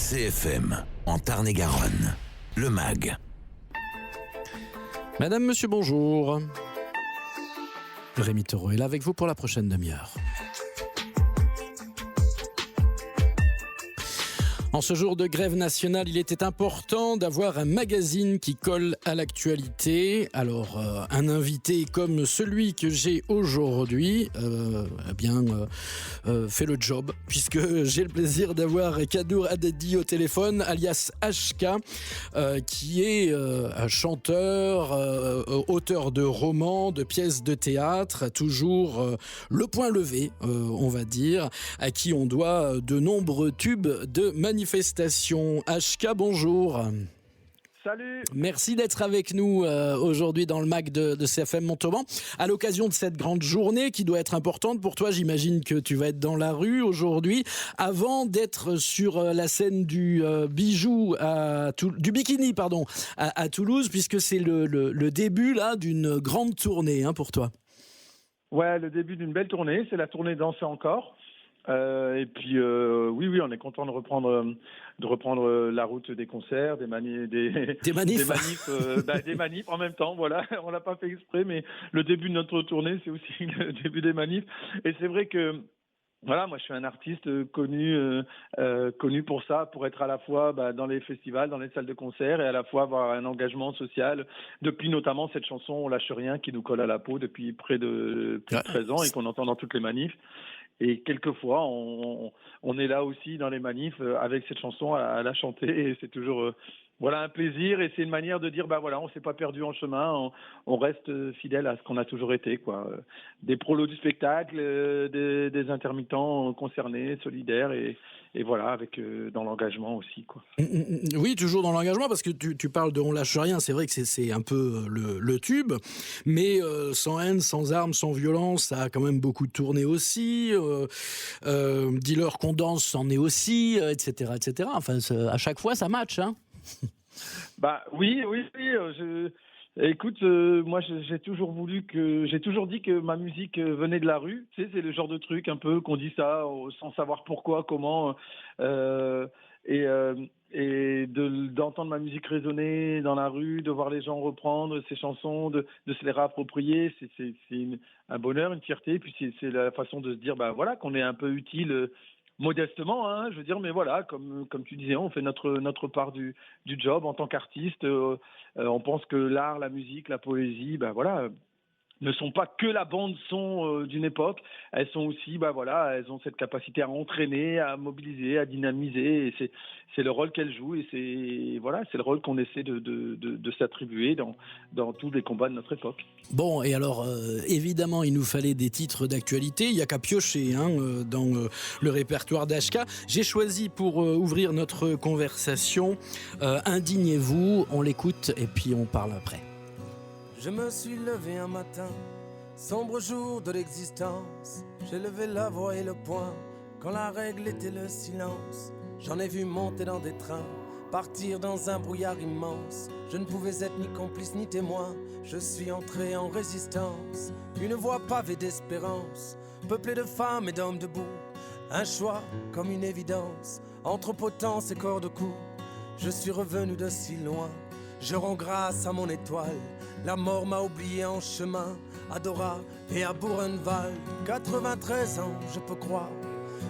CFM, en Tarn-et-Garonne, le MAG. Madame, monsieur, bonjour. Rémi Taureau est là avec vous pour la prochaine demi-heure. En ce jour de grève nationale, il était important d'avoir un magazine qui colle à l'actualité. Alors, un invité comme celui que j'ai aujourd'hui, fait le job, puisque j'ai le plaisir d'avoir Kadour Haddadi au téléphone, alias HK, qui est un chanteur, auteur de romans, de pièces de théâtre, toujours le point levé, on va dire, à qui on doit de nombreux tubes de manifestation. HK, bonjour. Salut. Merci d'être avec nous aujourd'hui dans le MAG de CFM Montauban. À l'occasion de cette grande journée qui doit être importante pour toi, j'imagine que tu vas être dans la rue aujourd'hui. Avant d'être sur la scène du bikini à Toulouse, puisque c'est le début là d'une grande tournée pour toi. Ouais, le début d'une belle tournée. C'est la tournée Danser encore. Et puis oui, on est content de reprendre la route des concerts, des manifs en même temps. Voilà, on l'a pas fait exprès, mais le début de notre tournée, c'est aussi le début des manifs. Et c'est vrai que voilà, moi je suis un artiste connu pour ça, pour être à la fois dans les festivals, dans les salles de concert, et à la fois avoir un engagement social. Depuis notamment cette chanson On lâche rien qui nous colle à la peau depuis près de 13 ans et qu'on entend dans toutes les manifs. Et quelquefois, on est là aussi dans les manifs avec cette chanson à la chanter, et c'est toujours un plaisir, et c'est une manière de dire on s'est pas perdu en chemin, on reste fidèle à ce qu'on a toujours été, quoi. Des prolos du spectacle, des intermittents concernés, solidaires, et voilà, avec dans l'engagement aussi, quoi. Oui, toujours dans l'engagement, parce que tu parles de On lâche rien, c'est vrai que c'est un peu le tube, mais sans haine, sans armes, sans violence, ça a quand même beaucoup tourné aussi. Dis-leur qu'on danse, c'en est aussi, etc., etc. Enfin, à chaque fois, ça match, hein. Oui. Écoute, moi j'ai toujours dit que ma musique venait de la rue. Tu sais, c'est le genre de truc un peu qu'on dit ça sans savoir pourquoi, comment, et d'entendre ma musique résonner dans la rue, de voir les gens reprendre ces chansons, de se les réapproprier, c'est un bonheur, une fierté. Et puis c'est la façon de se dire qu'on est un peu utile. Modestement, je veux dire, mais voilà, comme tu disais, on fait notre part du job en tant qu'artiste. On pense que l'art, la musique, la poésie, ne sont pas que la bande son d'une époque. Elles sont aussi, elles ont cette capacité à entraîner, à mobiliser, à dynamiser. Et c'est le rôle qu'elles jouent, et c'est le rôle qu'on essaie de s'attribuer dans tous les combats de notre époque. Bon, et alors, évidemment, il nous fallait des titres d'actualité. Il n'y a qu'à piocher dans le répertoire d'HK. J'ai choisi pour ouvrir notre conversation Indignez-vous. On l'écoute et puis on parle après. Je me suis levé un matin, sombre jour de l'existence. J'ai levé la voix et le poing, quand la règle était le silence. J'en ai vu monter dans des trains, partir dans un brouillard immense. Je ne pouvais être ni complice ni témoin, je suis entré en résistance. Une voie pavée d'espérance, peuplée de femmes et d'hommes debout. Un choix comme une évidence, entre potence et corps de cou. Je suis revenu de si loin, je rends grâce à mon étoile. La mort m'a oublié en chemin, à Dora et à Buchenwald. 93 ans, je peux croire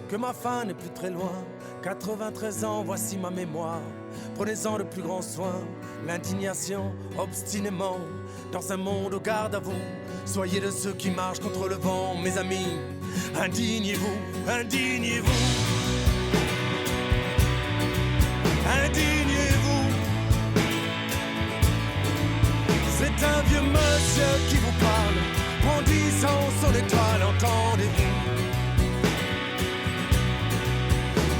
que ma fin n'est plus très loin. 93 ans, voici ma mémoire. Prenez-en le plus grand soin. L'indignation, obstinément, dans un monde au garde à vous. Soyez de ceux qui marchent contre le vent, mes amis. Indignez-vous, indignez-vous. Indignez-vous. C'est un vieux monsieur qui vous parle, brandissant son étoile, entendez-vous?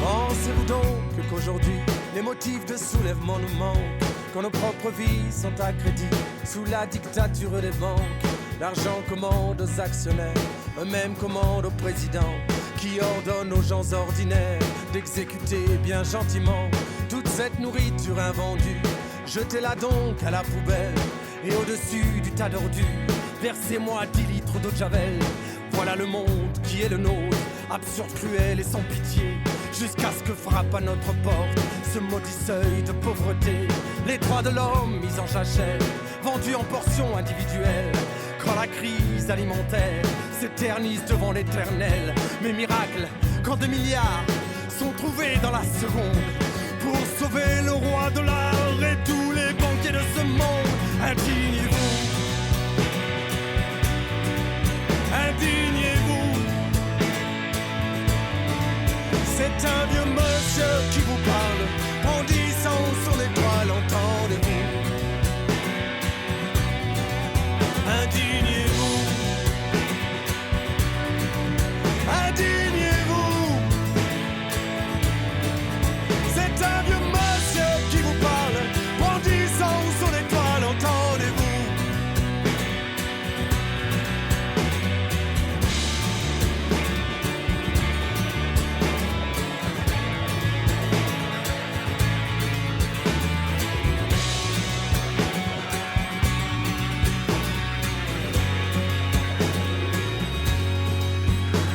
Pensez-vous donc qu'aujourd'hui, les motifs de soulèvement nous manquent, quand nos propres vies sont à crédit, sous la dictature des banques? L'argent commande aux actionnaires, eux-mêmes commandent aux présidents, qui ordonnent aux gens ordinaires d'exécuter bien gentiment toute cette nourriture invendue. Jetez-la donc à la poubelle. Et au-dessus du tas d'ordures, versez-moi 10 litres d'eau de Javel. Voilà le monde qui est le nôtre, absurde, cruel et sans pitié, jusqu'à ce que frappe à notre porte ce maudit seuil de pauvreté. Les droits de l'homme mis en jachère, vendus en portions individuelles. Quand la crise alimentaire s'éternise devant l'éternel. Mais miracle, quand 2 milliards sont trouvés dans la seconde pour sauver le roi de l'art et tous les banquiers de ce monde. Indignez-vous, indignez-vous. C'est un vieux monsieur qui vous parle, brandissant son étoile, entendez-vous. Indignez-vous, indignez-vous. C'est un vieux monsieur qui vous parle, brandissant son étoile, entendez-vous.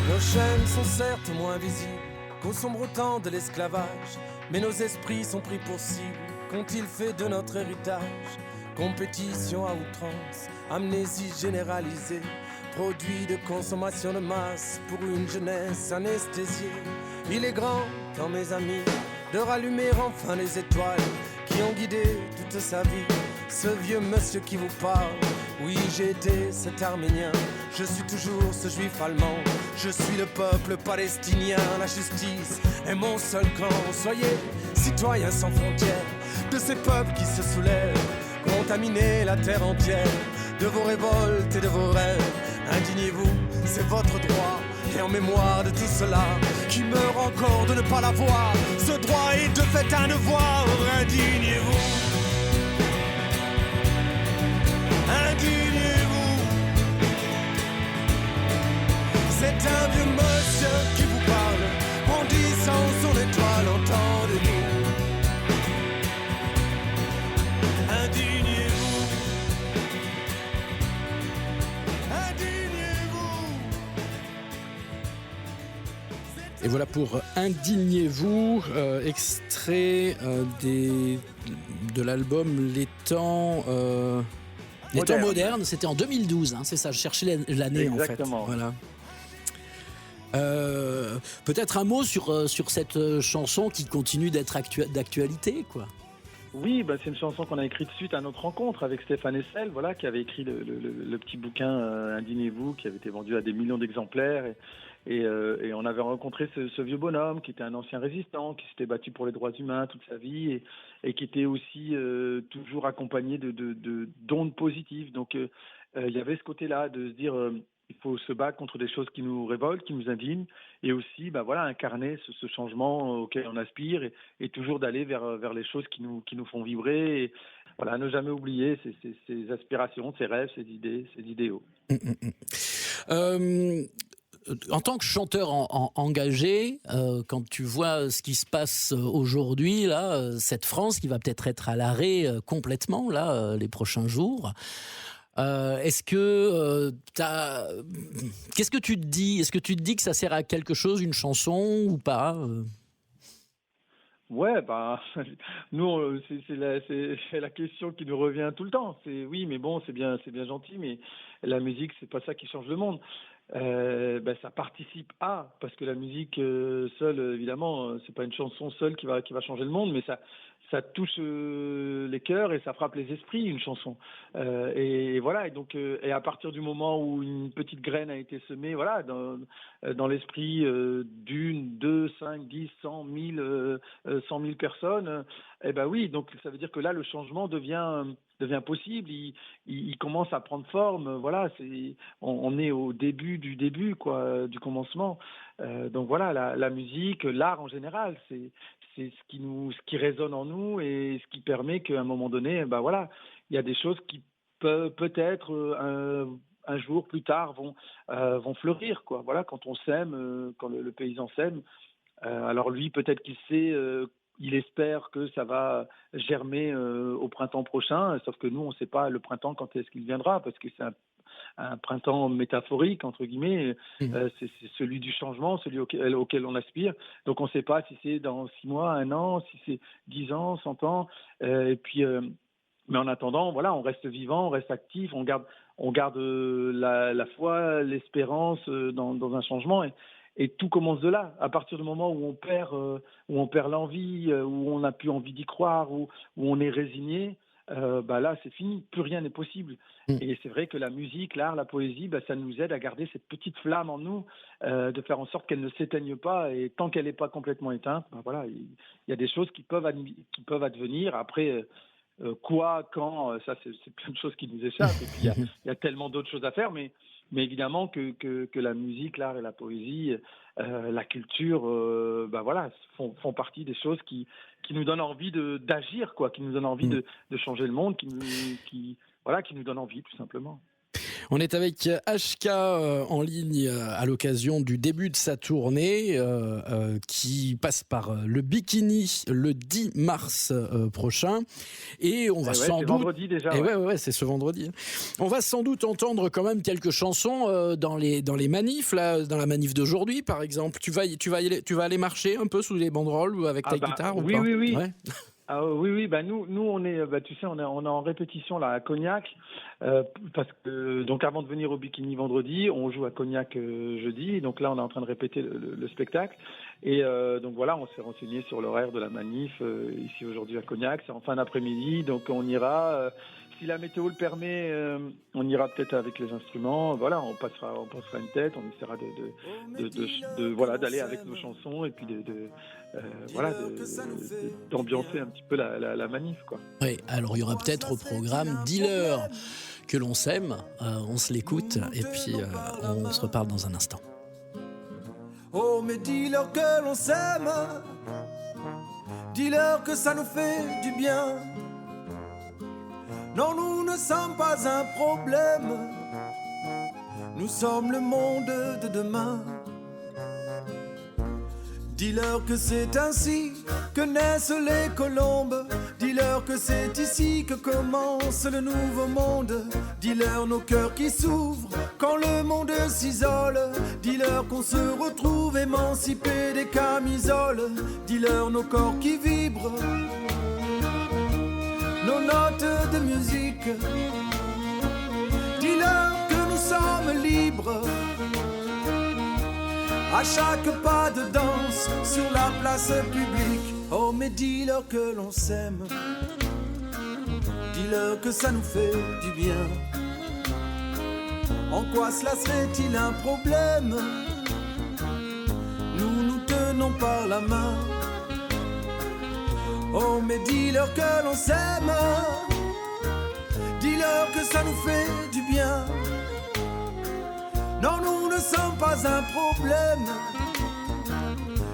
Nos chaînes sont certes moins visibles qu'au sombre temps de l'esclavage, mais nos esprits sont pris pour cible. Qu'ont-ils fait de notre héritage? Compétition à outrance, amnésie généralisée, produit de consommation de masse pour une jeunesse anesthésiée. Il est grand temps, mes amis, de rallumer enfin les étoiles qui ont guidé toute sa vie. Ce vieux monsieur qui vous parle, oui j'ai été cet Arménien, je suis toujours ce juif allemand, je suis le peuple palestinien, la justice est mon seul camp. Soyez citoyens sans frontières de ces peuples qui se soulèvent, contaminez la terre entière de vos révoltes et de vos rêves. Indignez-vous, c'est votre droit, et en mémoire de tout cela qui meurt encore de ne pas l'avoir, ce droit est de fait un devoir. Indignez-vous, indignez-vous. C'est un vieux monsieur qui vous parle, brandissant son étoile, entendez-vous. Indignez-vous, indignez-vous. Et voilà pour Indignez-vous, extrait de l'album Les Temps modernes. C'était en 2012, hein, c'est ça, je cherchais l'année en fait. Exactement. Voilà. Peut-être un mot sur cette chanson qui continue d'être d'actualité, quoi. Oui, bah, c'est une chanson qu'on a écrite suite à notre rencontre avec Stéphane Hessel, voilà, qui avait écrit le petit bouquin Indignez-vous, qui avait été vendu à des millions d'exemplaires. Et on avait rencontré ce vieux bonhomme qui était un ancien résistant, qui s'était battu pour les droits humains toute sa vie et qui était aussi toujours accompagné de d'ondes positives. Donc il y avait ce côté-là de se dire il faut se battre contre des choses qui nous révoltent, qui nous indignent, et aussi bah, voilà, incarner ce changement auquel on aspire et toujours d'aller vers les choses qui nous font vibrer. Et, voilà, ne jamais oublier ses aspirations, ses rêves, ses idées, ses idéaux. En tant que chanteur engagé, quand tu vois ce qui se passe aujourd'hui, là, cette France qui va peut-être être à l'arrêt complètement là, les prochains jours, est-ce que qu'est-ce que tu te dis? Est-ce que tu te dis que ça sert à quelque chose, une chanson, ou pas? Ouais, bah, nous, c'est la question qui nous revient tout le temps. C'est oui, mais bon, c'est bien gentil, mais la musique, c'est pas ça qui change le monde. Ben, ça participe parce que la musique seule, évidemment, c'est pas une chanson seule qui va changer le monde, mais ça touche les cœurs et ça frappe les esprits, une chanson. Et voilà, et donc et à partir du moment où une petite graine a été semée, voilà, dans l'esprit d'une, deux, 5, 10, 100, 1000, 100 000 personnes, eh ben oui, donc ça veut dire que là le changement devient possible, il commence à prendre forme. Voilà, on est au début du début, quoi, du commencement. Donc voilà, la musique, l'art en général, c'est ce qui résonne en nous et ce qui permet qu'à un moment donné, ben voilà, il y a des choses qui peut-être un jour plus tard vont fleurir, quoi. Voilà, quand on sème, quand le paysan sème. Alors lui, peut-être qu'il sait. Il espère que ça va germer au printemps prochain, sauf que nous, on ne sait pas le printemps quand est-ce qu'il viendra, parce que c'est un printemps métaphorique, entre guillemets. C'est celui du changement, celui auquel on aspire. Donc on ne sait pas si c'est dans 6 mois, 1 an, si c'est 10 ans, 100 ans. Mais en attendant, voilà, on reste vivant, on reste actif, on garde la foi, l'espérance dans un changement. Et tout commence de là. À partir du moment où on perd l'envie, où on n'a plus envie d'y croire, où on est résigné, là, c'est fini. Plus rien n'est possible. Et c'est vrai que la musique, l'art, la poésie, ça nous aide à garder cette petite flamme en nous, de faire en sorte qu'elle ne s'éteigne pas. Et tant qu'elle n'est pas complètement éteinte, voilà, il y a des choses qui peuvent advenir. Après, quoi, quand, ça, c'est plein de choses qui nous échappent. Et puis, il y a tellement d'autres choses à faire, mais évidemment que la musique, l'art et la poésie, la culture, font partie des choses qui nous donnent envie d'agir, quoi, qui nous donnent envie de changer le monde, qui nous donnent envie, tout simplement. On est avec HK en ligne à l'occasion du début de sa tournée qui passe par le Bikini le 10 mars prochain. Et on va sans doute... C'est vendredi déjà. Ouais, c'est ce vendredi. On va sans doute entendre quand même quelques chansons dans les manifs, là, dans la manif d'aujourd'hui par exemple. Tu vas aller marcher un peu sous les banderoles ou avec ta guitare ou pas ? Oui. Ouais. Oui. Nous on est, tu sais, on est en répétition là à Cognac, parce que donc avant de venir au Bikini vendredi, on joue à Cognac jeudi. Donc là, on est en train de répéter le spectacle. Et donc voilà, on s'est renseigné sur l'horaire de la manif ici aujourd'hui à Cognac. C'est en fin d'après-midi, donc on ira. Si la météo le permet, on ira peut-être avec les instruments. Voilà, on passera une tête. On essaiera d'aller avec nos chansons et puis d'ambiancer un petit peu la manif, quoi. Oui, alors il y aura peut-être au programme Dealer que l'on s'aime. On se l'écoute et puis on se reparle dans un instant. Oh, mais dis-leur que l'on s'aime, dis-leur que ça nous fait du bien. Non, nous ne sommes pas un problème, nous sommes le monde de demain. Dis-leur que c'est ainsi que naissent les colombes. Dis-leur que c'est ici que commence le nouveau monde. Dis-leur nos cœurs qui s'ouvrent quand le monde s'isole. Dis-leur qu'on se retrouve émancipés des camisoles. Dis-leur nos corps qui vibrent, nos notes de musique. Dis-leur que nous sommes libres à chaque pas de danse sur la place publique. Oh, mais dis-leur que l'on s'aime, dis-leur que ça nous fait du bien. En quoi cela serait-il un problème? Nous nous tenons par la main. Oh, mais dis-leur que l'on s'aime, dis-leur que ça nous fait du bien. Non, nous ne sommes pas un problème,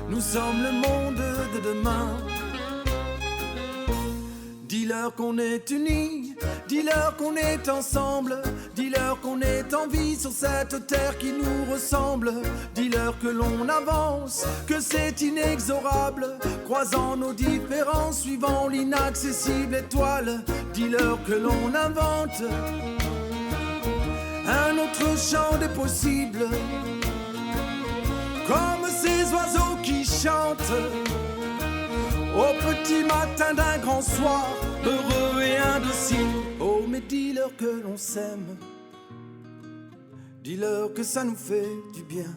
nous sommes le monde de demain. Dis-leur qu'on est unis, dis-leur qu'on est ensemble, dis-leur qu'on est en vie sur cette terre qui nous ressemble. Dis-leur que l'on avance, que c'est inexorable, croisant nos différences, suivant l'inaccessible étoile. Dis-leur que l'on invente un autre champ des possibles, comme ces oiseaux qui chantent au petit matin d'un grand soir, heureux et indocile. Oh, mais dis-leur que l'on s'aime, dis-leur que ça nous fait du bien.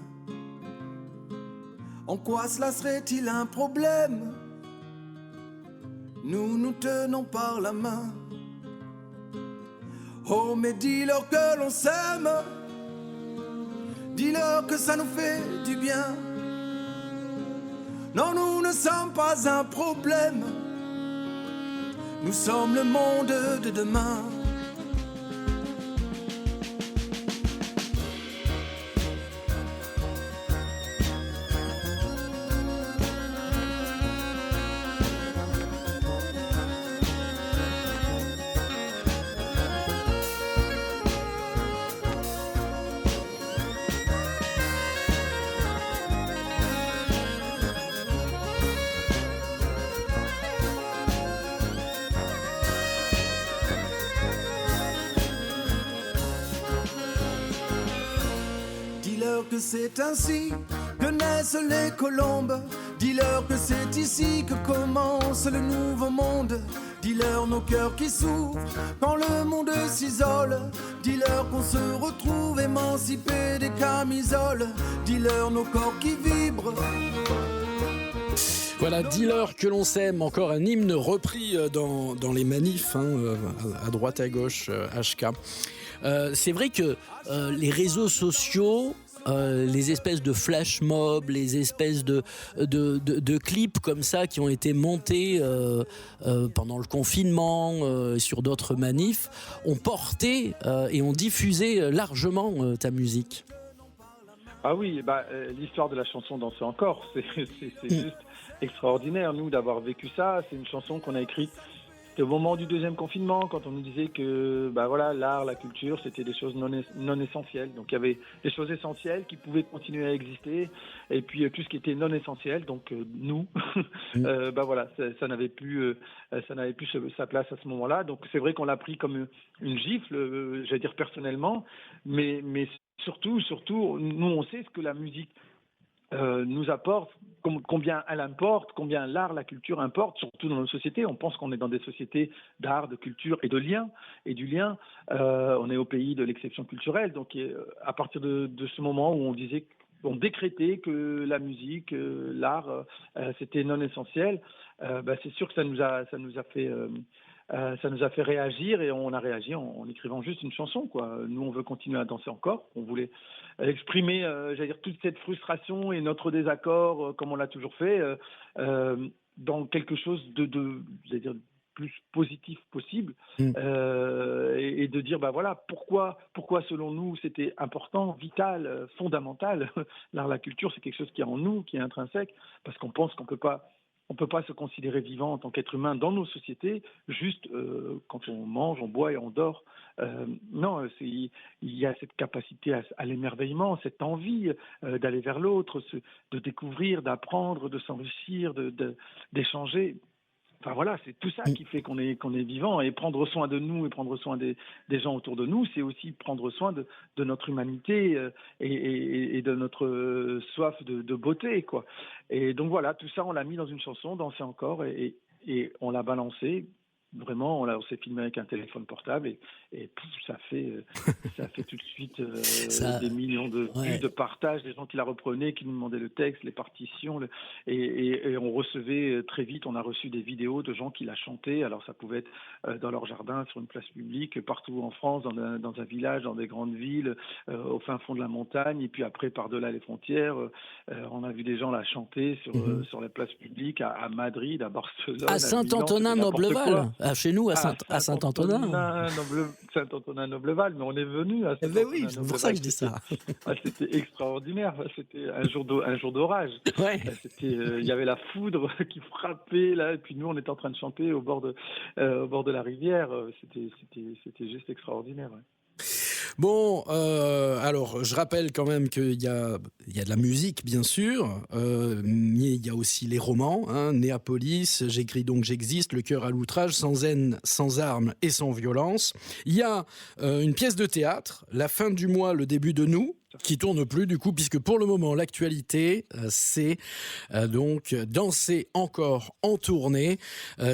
En quoi cela serait-il un problème? Nous nous tenons par la main. Oh, mais dis-leur que l'on s'aime, dis-leur que ça nous fait du bien. Non, nous ne sommes pas un problème, nous sommes le monde de demain. c'est ainsi que naissent les colombes. Dis-leur que c'est ici que commence le nouveau monde. Dis-leur nos cœurs qui souffrent quand le monde s'isole. Dis-leur qu'on se retrouve émancipés des camisoles. Dis-leur nos corps qui vibrent. Voilà, dis-leur que l'on s'aime, encore un hymne repris dans les manifs, à droite à gauche, HK. C'est vrai que les réseaux sociaux, les espèces de flash mobs, les espèces de clips comme ça qui ont été montés pendant le confinement, sur d'autres manifs, ont porté et ont diffusé largement ta musique. Ah oui, l'histoire de la chanson Danser encore, c'est juste extraordinaire, nous, d'avoir vécu ça. C'est une chanson qu'on a écrite au moment du deuxième confinement, quand on nous disait que l'art, la culture, c'était des choses non essentielles. Donc il y avait des choses essentielles qui pouvaient continuer à exister, et puis tout ce qui était non essentiel, donc nous, ça n'avait plus sa place à ce moment-là. Donc c'est vrai qu'on l'a pris comme une gifle, j'allais dire personnellement, mais surtout, nous on sait ce que la musique nous apporte, combien elle importe, combien l'art, la culture importe, surtout dans nos sociétés. On pense qu'on est dans des sociétés d'art, de culture et de lien, et du lien. On est au pays de l'exception culturelle. Donc à partir de ce moment où on décrétait que la musique, l'art, c'était non essentiel, c'est sûr que ça nous a fait réagir, et on a réagi en écrivant juste une chanson, quoi. Nous, on veut continuer à danser encore. On voulait exprimer, toute cette frustration et notre désaccord, comme on l'a toujours fait, dans quelque chose de plus positif possible, et de dire pourquoi selon nous c'était important, vital, fondamental. L'art, la culture, c'est quelque chose qui est en nous, qui est intrinsèque, parce qu'on pense qu'on peut pas se considérer vivant en tant qu'être humain dans nos sociétés, juste quand on mange, on boit et on dort. Non, il y a cette capacité à l'émerveillement, cette envie d'aller vers l'autre, de découvrir, d'apprendre, de s'enrichir, d'échanger. Enfin voilà, c'est tout ça qui fait qu'on est vivant, et prendre soin de nous et prendre soin des gens autour de nous, c'est aussi prendre soin de notre humanité, et de notre soif de beauté, quoi. Et donc voilà, tout ça on l'a mis dans une chanson, Danser encore, et on l'a balancé. Vraiment, on s'est filmé avec un téléphone portable, et ça fait tout de suite des millions de vues, de partages, des gens qui la reprenaient, qui nous demandaient le texte, les partitions, et on recevait très vite, on a reçu des vidéos de gens qui la chantaient. Alors ça pouvait être dans leur jardin, sur une place publique, partout en France, dans un village, dans des grandes villes, au fin fond de la montagne, et puis après par-delà les frontières, on a vu des gens la chanter sur la place publique à Madrid, à Barcelone, à Saint-Antonin-Nobleval. Chez nous, à Saint-Antonin. Saint-Antonin-Nobleval, mais on est venu à Saint-Antonin-Nobleval. C'est pour ça que je dis ça. C'était extraordinaire. C'était un jour d'orage. Ouais. Il y avait la foudre qui frappait là, et puis nous, on était en train de chanter au bord de la rivière. C'était juste extraordinaire. Ouais. Bon, alors je rappelle quand même qu'il y a de la musique, bien sûr, mais il y a aussi les romans, Néapolis, J'écris donc j'existe, Le cœur à l'outrage, Sans haine, sans armes et sans violence. Il y a une pièce de théâtre, La fin du mois, le début de nous, qui tourne plus du coup, puisque pour le moment l'actualité c'est donc Danser encore en tournée.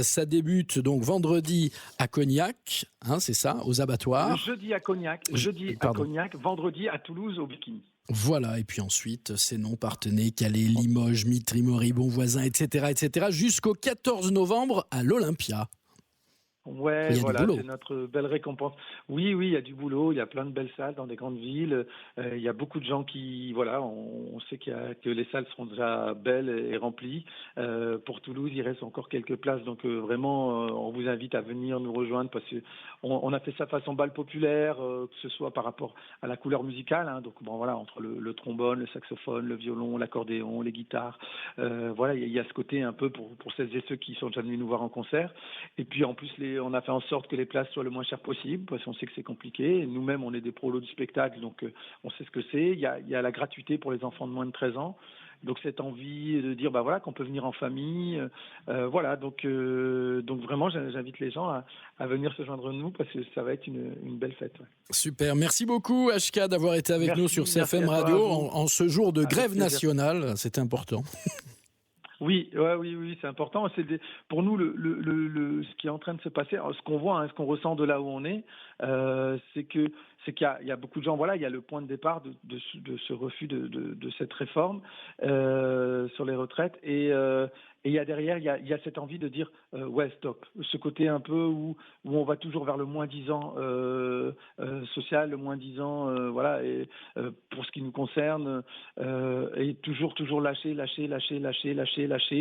Ça débute donc vendredi à Cognac, c'est ça, aux abattoirs. Jeudi à Cognac, vendredi à Toulouse au Bikini. Voilà, et puis ensuite, c'est non Parthenay, Calais, Limoges, Mitry, Mory, Bonvoisin, etc., jusqu'au 14 novembre à l'Olympia. Ouais, voilà, c'est notre belle récompense. Oui, il y a du boulot, il y a plein de belles salles dans des grandes villes. Il y a beaucoup de gens qui, on sait que les salles seront déjà belles et remplies. Pour Toulouse, il reste encore quelques places, donc vraiment, on vous invite à venir nous rejoindre, parce que on a fait ça façon bal populaire, que ce soit par rapport à la couleur musicale, donc entre le trombone, le saxophone, le violon, l'accordéon, les guitares. Il y a ce côté un peu pour celles et ceux qui sont déjà venus nous voir en concert. Et puis en plus, on a fait en sorte que les places soient le moins chères possible, parce qu'on sait que c'est compliqué. Nous-mêmes, on est des prolos du spectacle, donc on sait ce que c'est. Il y a la gratuité pour les enfants de moins de 13 ans. Donc cette envie de dire voilà qu'on peut venir en famille, voilà. Donc vraiment j'invite les gens à venir se joindre à nous parce que ça va être une belle fête. Ouais. Super, merci beaucoup HK d'avoir été avec nous sur CFM Radio en ce jour de grève nationale, c'est important. Oui, c'est important. Pour nous, ce qui est en train de se passer, ce qu'on voit, ce qu'on ressent de là où on est, c'est qu'il y a beaucoup de gens. Voilà, il y a le point de départ de ce refus de cette réforme sur les retraites, et il y a derrière, il y a cette envie de dire ouais, stop. Ce côté un peu où on va toujours vers le moins-disant social, le moins-disant, voilà, et pour ce qui nous concerne, et toujours lâcher,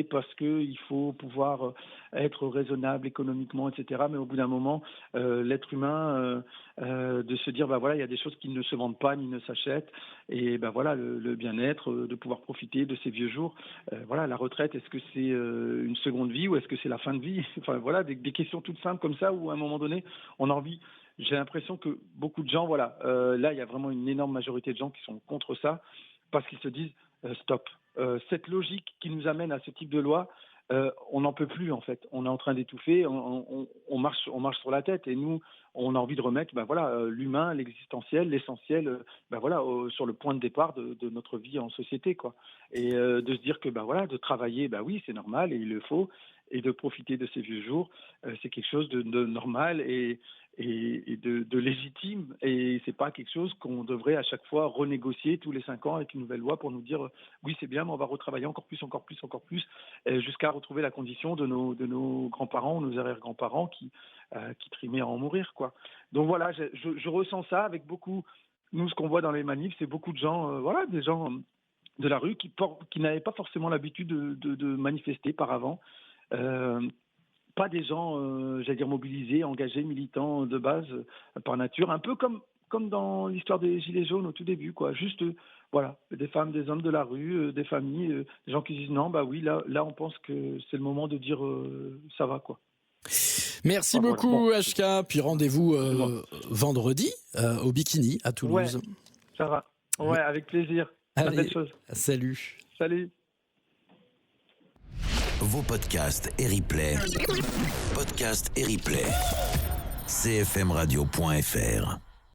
parce que il faut pouvoir être raisonnable économiquement, etc. Mais au bout d'un moment, l'être humain, de se dire, voilà, il y a des choses qui ne se vendent pas ni ne s'achètent, et voilà, le bien-être, de pouvoir profiter de ces vieux jours. Voilà, la retraite, est-ce que c'est une seconde vie ou est-ce que c'est la fin de vie? Enfin voilà, des questions toutes simples comme ça où à un moment donné, on a envie. J'ai l'impression que beaucoup de gens, voilà, là il y a vraiment une énorme majorité de gens qui sont contre ça parce qu'ils se disent stop. Cette logique qui nous amène à ce type de loi, on n'en peut plus en fait. On est en train d'étouffer, on marche sur la tête, et nous, on a envie de remettre, l'humain, l'existentiel, l'essentiel, sur le point de départ de notre vie en société, quoi. Et de se dire que de travailler, oui, c'est normal et il le faut, et de profiter de ces vieux jours, c'est quelque chose de normal et de légitime, et c'est pas quelque chose qu'on devrait à chaque fois renégocier tous les 5 ans avec une nouvelle loi pour nous dire oui c'est bien mais on va retravailler encore plus jusqu'à retrouver la condition de nos grands-parents ou nos arrière-grands-parents qui trimaient à en mourir, quoi. Donc voilà, je ressens ça avec beaucoup. Nous, ce qu'on voit dans les manifs, c'est beaucoup de gens, des gens de la rue qui n'avaient pas forcément l'habitude de manifester par avant. Pas des gens, mobilisés, engagés, militants de base, par nature, un peu comme dans l'histoire des Gilets jaunes au tout début, quoi. Juste, des femmes, des hommes de la rue, des familles, des gens qui disent non, oui, là, on pense que c'est le moment de dire ça va, quoi. Merci beaucoup, HK. Puis rendez-vous vendredi au Bikini à Toulouse. Ouais, ça va. Ouais, avec plaisir. Allez, salut. Salut. Vos podcasts et replays. Podcasts et replays. cfmradio.fr